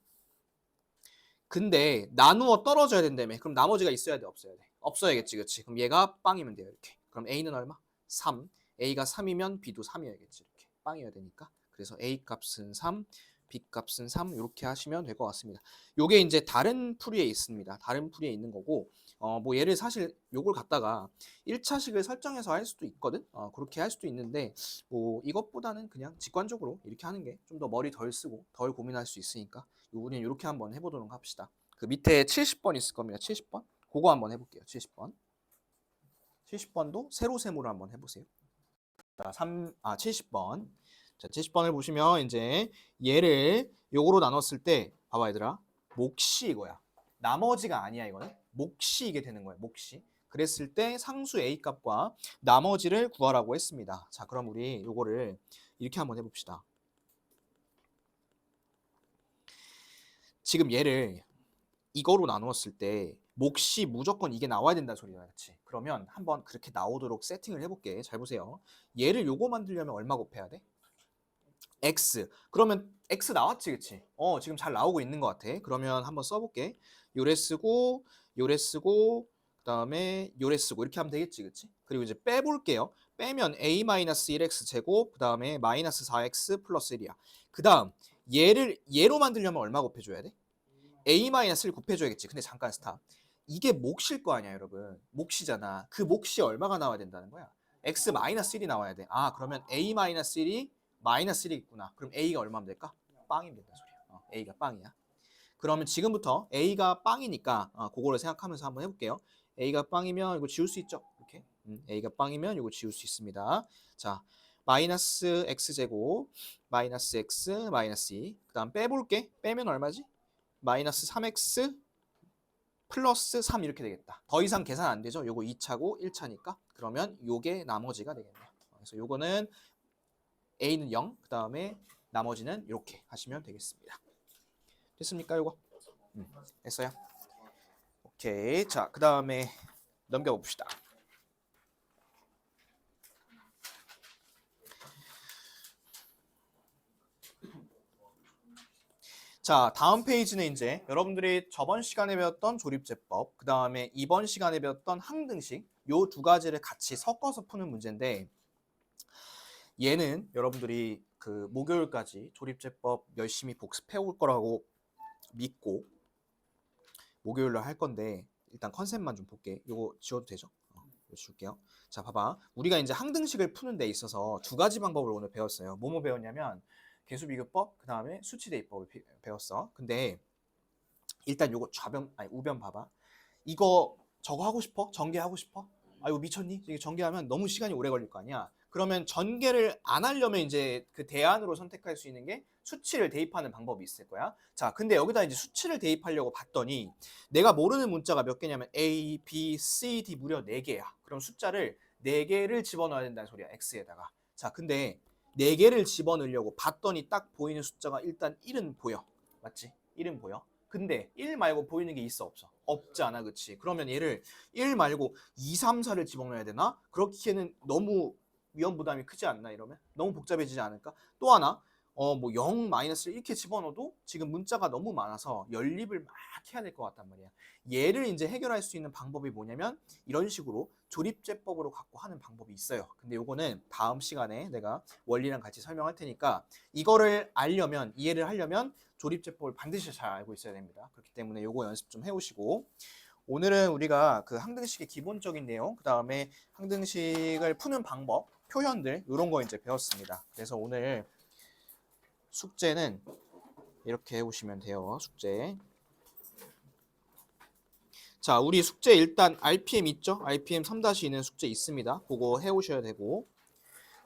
근데 나누어 떨어져야 된다며. 그럼 나머지가 있어야 돼 없어야 돼? 없어야겠지. 그치? 그럼 얘가 빵이면 돼요. 이렇게. 그럼 a는 얼마? 3. a가 3이면 b도 3이어야겠지. 이렇게. 빵이어야 되니까. 그래서 a 값은 3, b 값은 3 이렇게 하시면 될 것 같습니다. 요게 이제 다른 풀이에 있습니다. 다른 풀이에 있는 거고 뭐 얘를 사실 요걸 갖다가 1차식을 설정해서 할 수도 있거든. 그렇게 할 수도 있는데 뭐 이것보다는 그냥 직관적으로 이렇게 하는 게 좀 더 머리 덜 쓰고 덜 고민할 수 있으니까 우리는 이렇게 한번 해보도록 합시다. 그 밑에 70번 있을 겁니다. 70번. 그거 한번 해볼게요. 70번. 70번도 세로 세모로 한번 해보세요. 자, 70번. 자, 70번을 보시면 이제 얘를 요거로 나눴을 때 봐봐 얘들아. 몫이 이거야. 나머지가 아니야 이거는. 몫이 이게 되는 거야. 몫이. 그랬을 때 상수 A 값과 나머지를 구하라고 했습니다. 자, 그럼 우리 요거를 이렇게 한번 해봅시다. 지금 얘를 이거로 나누었을 때 몫이 무조건 이게 나와야 된다는 소리야. 그렇지? 그러면 한번 그렇게 나오도록 세팅을 해볼게. 잘 보세요. 얘를 요거 만들려면 얼마 곱해야 돼? x. 그러면 x 나왔지, 그치? 지금 잘 나오고 있는 것 같아. 그러면 한번 써볼게. 요래 쓰고, 요래 쓰고, 그 다음에 요래 쓰고 이렇게 하면 되겠지, 그치? 그리고 이제 빼볼게요. 빼면 a-1x 제곱, 그 다음에 마이너스 4x 플러스 1이야. 그 다음 얘로 만들려면 얼마 곱해줘야 돼? a-를 곱해줘야겠지. 근데 잠깐 스탑. 이게 몫일 거 아니야, 여러분. 몫이잖아. 그 몫이 얼마가 나와야 된다는 거야? x-1이 나와야 돼. 그러면 a-1이 마이너스 1이 있구나. 그럼 a가 얼마면 될까? 빵이면 된다 소리야. a가 빵이야. 그러면 지금부터 a가 빵이니까 그거를 생각하면서 한번 해볼게요. a가 빵이면 이거 지울 수 있죠? 이렇게. a가 빵이면 이거 지울 수 있습니다. 자, 마이너스 x제곱 마이너스 x 마이너스 2. 그 다음 빼볼게. 빼면 얼마지? 마이너스 3x 플러스 3 이렇게 되겠다. 더 이상 계산 안 되죠? 요거 2차고 1차니까. 그러면 요게 나머지가 되겠네요. 그래서 요거는 a는 0, 그 다음에 나머지는 이렇게 하시면 되겠습니다. 됐습니까, 요거? 됐어요? 오케이. 자, 그 다음에 넘겨봅시다. 자, 다음 페이지는 이제 여러분들이 저번 시간에 배웠던 조립제법, 그 다음에 이번 시간에 배웠던 항등식 요 두 가지를 같이 섞어서 푸는 문제인데 얘는 여러분들이 그 목요일까지 조립제법 열심히 복습해 올 거라고 믿고 목요일로 할 건데 일단 컨셉만 좀 볼게. 요거 지워도 되죠? 이거 지울게요. 자, 봐봐. 우리가 이제 항등식을 푸는 데 있어서 두 가지 방법을 오늘 배웠어요. 뭐뭐 배웠냐면 계수비교법, 그 다음에 수치대입법을 배웠어. 근데 일단 요거 우변 봐봐. 이거 저거 하고 싶어? 전개하고 싶어? 이거 미쳤니? 이게 전개하면 너무 시간이 오래 걸릴 거 아니야. 그러면 전개를 안 하려면 이제 그 대안으로 선택할 수 있는 게 수치를 대입하는 방법이 있을 거야. 자, 근데 여기다 이제 수치를 대입하려고 봤더니 내가 모르는 문자가 몇 개냐면 A, B, C, D 무려 4개야. 그럼 숫자를 4개를 집어넣어야 된다는 소리야. X에다가. 자, 근데 4개를 집어넣으려고 봤더니 딱 보이는 숫자가 일단 1은 보여. 맞지? 1은 보여. 근데 1 말고 보이는 게 있어 없어? 없잖아. 그치? 그러면 얘를 1 말고 2, 3, 4를 집어넣어야 되나? 그렇게는 너무 위험 부담이 크지 않나 이러면? 너무 복잡해지지 않을까? 또 하나 뭐 0, 마이너스를 이렇게 집어넣어도 지금 문자가 너무 많아서 연립을 막 해야 될 것 같단 말이야. 얘를 이제 해결할 수 있는 방법이 뭐냐면 이런 식으로 조립제법으로 갖고 하는 방법이 있어요. 근데 요거는 다음 시간에 내가 원리랑 같이 설명할 테니까 이거를 알려면 이해를 하려면 조립제법을 반드시 잘 알고 있어야 됩니다. 그렇기 때문에 요거 연습 좀 해오시고 오늘은 우리가 그 항등식의 기본적인 내용, 그 다음에 항등식을 푸는 방법, 표현들 이런 거 이제 배웠습니다. 그래서 오늘 숙제는 이렇게 해오시면 돼요. 숙제. 자, 우리 숙제 일단 RPM 있죠? RPM 3-2는 숙제 있습니다. 그거 해오셔야 되고.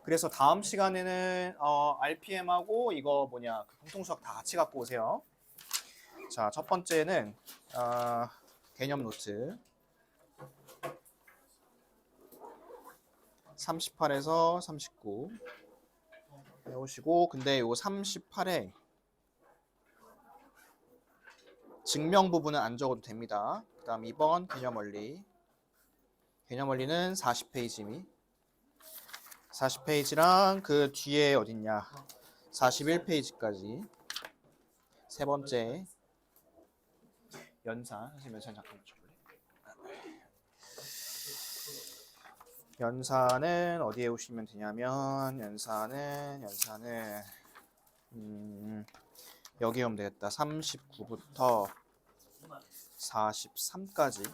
그래서 다음 시간에는 RPM하고 이거 뭐냐 그 공통수학 다 같이 갖고 오세요. 자, 첫 번째는 개념 노트 38에서 39 해오시고, 근데 요 38에 증명 부분은 안 적어도 됩니다. 그 다음 2번 개념 원리. 개념 원리는 40페이지미. 40페이지랑 그 뒤에 어딨냐 41페이지까지. 세 번째 연산. 선생님 연산 잠깐 쳐볼래? 연산은 어디에 오시면 되냐면 연산은 여기 오면 되겠다. 39부터 43까지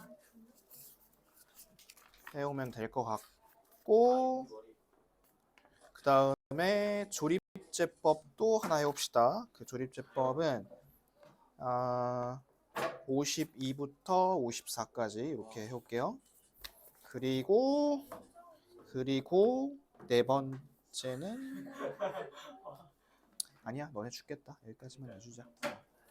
해오면 될 것 같고, 그 다음에 조립제법도 하나 해봅시다. 그 조립제법은 52부터 54까지 이렇게 해올게요. 그리고 네 번째는 아니야, 너네 죽겠다. 여기까지만 해주자.